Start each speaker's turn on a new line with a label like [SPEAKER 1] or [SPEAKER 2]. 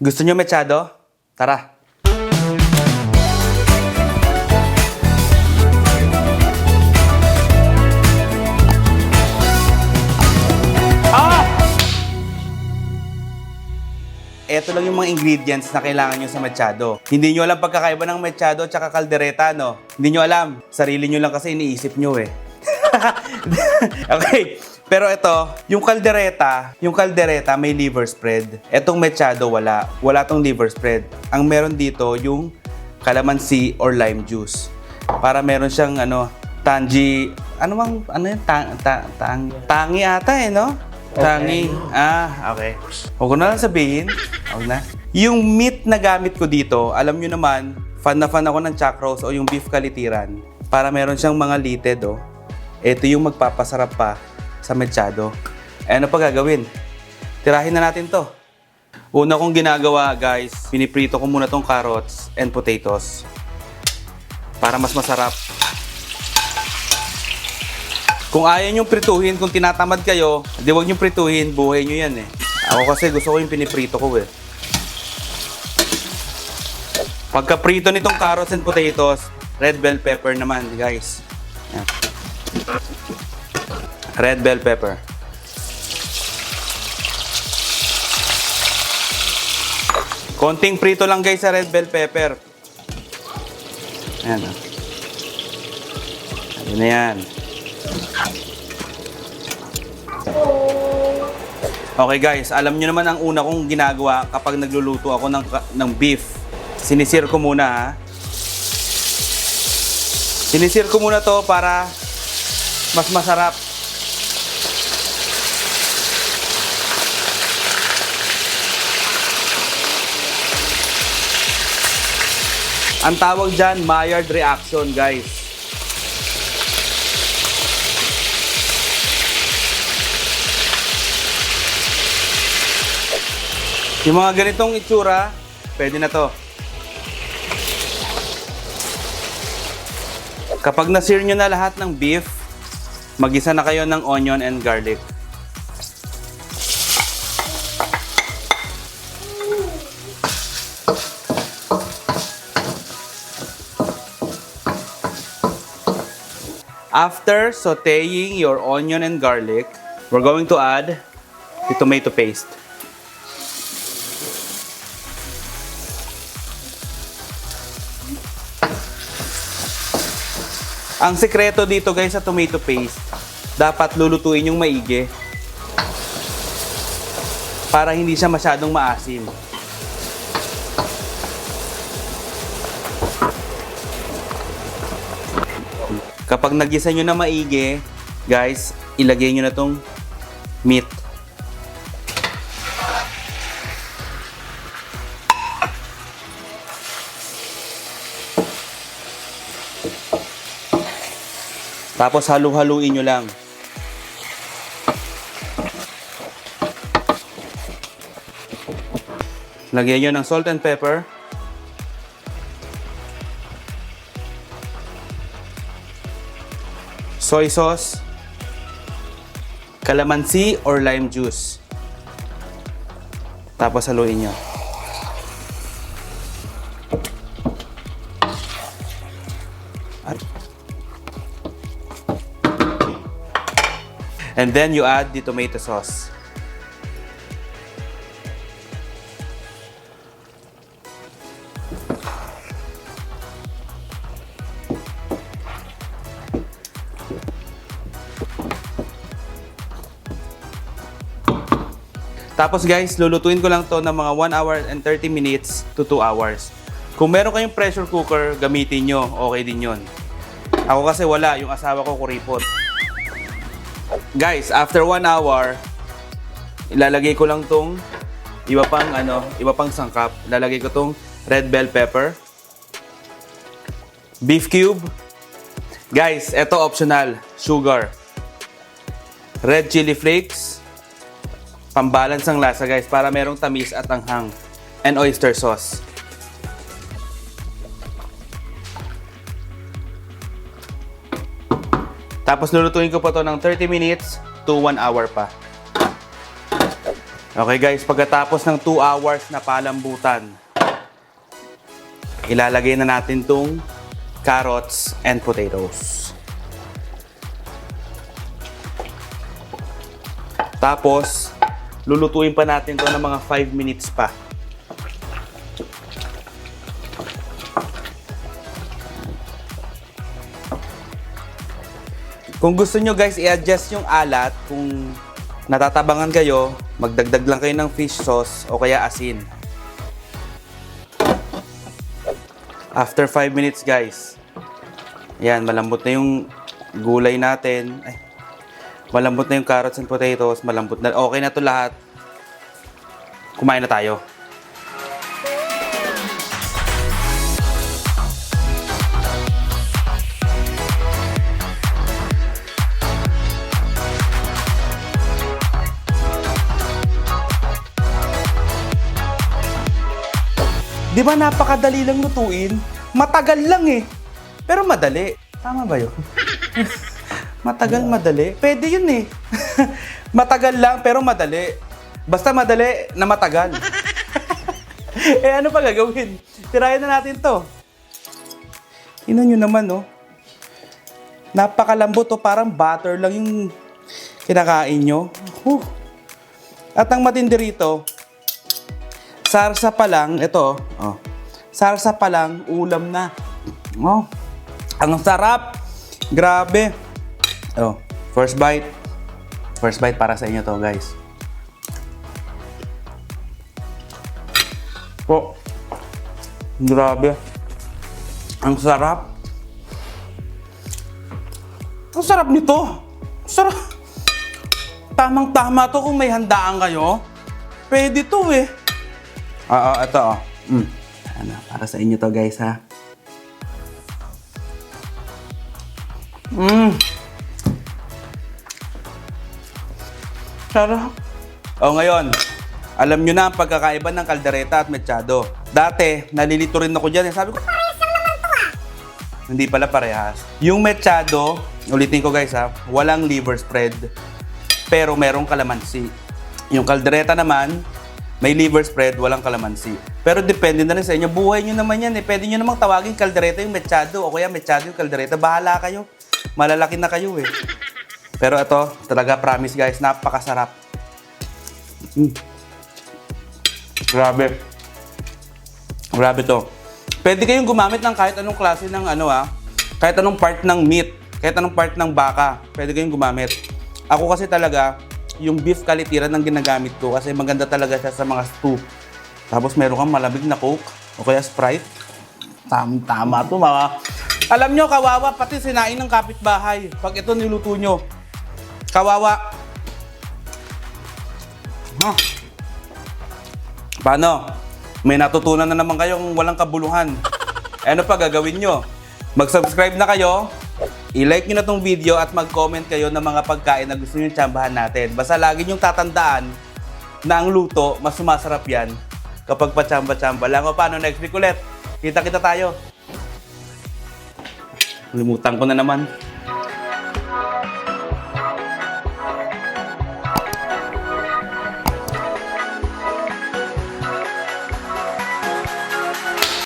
[SPEAKER 1] Gusto nyo mechado? Tara! Ito lang yung mga ingredients na kailangan nyo sa mechado. Hindi nyo alam pagkakaiba ng mechado at saka kaldereta, no? Hindi nyo alam. Sarili nyo lang kasi iniisip nyo eh. Okay. Pero ito, yung kaldereta may liver spread. Etong mechado wala. Wala tong liver spread. Ang meron dito yung calamansi or lime juice. Para meron siyang tangy, tangi ata eh, no? Tangi. Okay. Huwag ko na lang sabihin. Huwag na. Yung meat na gamit ko dito, alam nyo naman, fan na fan ako ng chuck roast o yung beef kalitiran. Para meron siyang mga lited, oh. Ito yung magpapasarap pa sa mechado. Ano pa gagawin? Tirahin na natin to. Una kong ginagawa, guys, piniprito ko muna tong carrots and potatoes. Para mas masarap. Kung ayaw nyong prituhin, kung tinatamad kayo, di wag nyong prituhin, buhay nyo yan eh. Ako kasi gusto ko yung piniprito ko eh. Pagka-prito nitong carrots and potatoes, red bell pepper naman, guys. Yan. Red bell pepper. Konting prito lang guys sa red bell pepper. Ayan. Ayan na yan. Okay guys, alam nyo naman ang una kong ginagawa kapag nagluluto ako ng beef. Sinisir ko muna ha. Sinisir ko muna to para mas masarap. Ang tawag dyan, Maillard reaction guys. Yung mga ganitong itsura, pwede na to. Kapag na-sear nyo na lahat ng beef, mag-isa na kayo ng onion and garlic. After sauteing your onion and garlic, we're going to add the tomato paste. Ang sekreto dito guys sa tomato paste, dapat lulutuin yung maigi para hindi siya masyadong maasim. Kapag nagisa nyo na maigi, guys, ilagay nyo na tong meat. Tapos halu-haluin nyo lang. Lagyan nyo ng salt and pepper. Soy sauce. Calamansi or lime juice. Tapos haluin nyo. And then you add the tomato sauce. Tapos guys, lulutuin ko lang to ng mga 1 hour and 30 minutes to 2 hours. Kung meron kayong pressure cooker, gamitin nyo. Okay din yun. Ako kasi wala. Yung asawa ko kuripot. Guys, after 1 hour, ilalagay ko lang tong iba pang sangkap. Ilalagay ko tong red bell pepper, beef cube. Guys, eto optional, sugar, red chili flakes, pambalance ang lasa guys para merong tamis at anghang, and oyster sauce. Tapos lulutuin ko pa to ng 30 minutes to 1 hour pa. Okay guys, pagkatapos ng 2 hours na palambutan, ilalagay na natin tong carrots and potatoes. Tapos, lulutuin pa natin to ng mga 5 minutes pa. Kung gusto nyo guys, i-adjust yung alat. Kung natatabangan kayo, magdagdag lang kayo ng fish sauce o kaya asin. After 5 minutes guys, yan, malambot na yung gulay natin. Ay, malambot na yung carrots and potatoes, malambot na. Okay na to lahat. Kumain na tayo. Di ba napakadali lang lutuin? Matagal lang eh. Pero madali. Tama ba yun? Matagal, madali. Pwede yun eh. Matagal lang pero madali. Basta madali na matagal. Eh ano pa gagawin? Tirayan na natin to. Tingnan nyo naman oh. Napakalambot oh. Parang butter lang yung kinakain nyo. At ang matindi rito, sarsa pa lang, ito, oh. Sarsa pa lang, ulam na. Oh. Ang sarap. Grabe. Oh, first bite. First bite para sa inyo to, guys. Oh. Grabe. Ang sarap. Ang sarap nito. Sarap. Tamang-tama to kung may handaan kayo. Pwede to eh. Oo, ito oh. Ano, para sa inyo to guys ha. Sarap. O ngayon, alam nyo na ang pagkakaiba ng kaldereta at mechado. Dati, nalilito rin ako dyan. Sabi ko, parehas lang naman to ah. Hindi pala parehas. Yung mechado, ulitin ko guys ha, walang liver spread. Pero merong kalamansi. Yung kaldereta naman, may liver spread, walang kalamansi. Pero depende na rin sa inyo. Buhay nyo naman yan eh. Pwede nyo namang tawagin kaldereta yung mechado o kaya mechado yung kaldereta. Bahala kayo. Malalaki na kayo eh. Pero ito, talaga promise guys, napakasarap. Grabe. Grabe to. Pwede kayong gumamit ng kahit anong klase ng ano kahit anong part ng meat, kahit anong part ng baka. Pwede kayong gumamit. Ako kasi talaga, yung beef kalitiran ang ginagamit ko kasi maganda talaga siya sa mga stew. Tapos meron kang malamig na Coke o kaya Sprite. Tama to mga. Alam nyo, kawawa pati sinain ng kapitbahay pag ito niluto nyo. Kawawa. Paano? May natutunan na naman kayong walang kabuluhan. Ano pa gagawin nyo? Mag-subscribe na kayo. I-like nyo na tong video at mag-comment kayo ng mga pagkain na gusto nyo tsambahan natin. Basta lagi nyong tatandaan na ang luto, mas sumasarap yan kapag patsamba-tsamba lang. O paano, next week ulit. Kita-kita tayo. Limutan ko na naman.